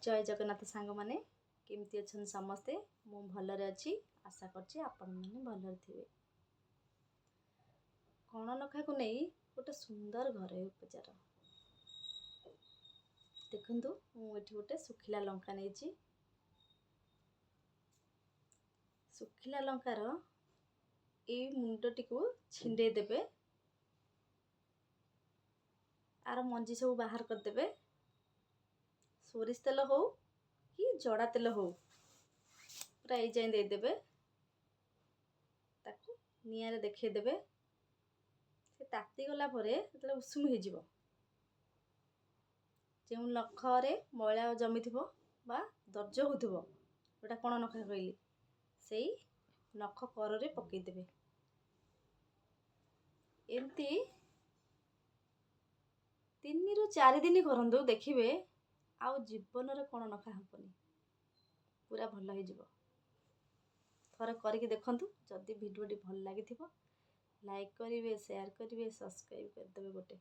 जय जगन्नाथ सांग माने केमती अच्छन समस्ते मु भलरे अच्छी आशा करछि आपण माने भलरे थिबे। कण नखा को नहीं गोटे सुंदर घरे उपचार देखंतु मु एठी गोटे सुखिला लंका नेछि। सुखिला लंकार ए मुंडटी को छिंडे देबे आर मंजी सब बाहर कर देबे। सोरिष तेल हो कि जड़ा तेल हो पूरा ए जाए दे देबे ताकू निया रे देखै देबे। से ताती गला परे जेतले उषुम हे जिवो जे नखरे मैला जमी थिबो बा दर्ज होथिबो ओटा कोन नखा कहली सेई नख कर रे पकई देबे। एमती 3 ରୁ 4 दिन करंदो देखिबे आउ जीवन रे कोन नखा हबनी पूरा भल हे जिवो। थरे करके देखंतु जदि वीडियो टी भल लागिथिबो लाइक करिवे शेयर करिवे सब्सक्राइब कर देबे गोटे।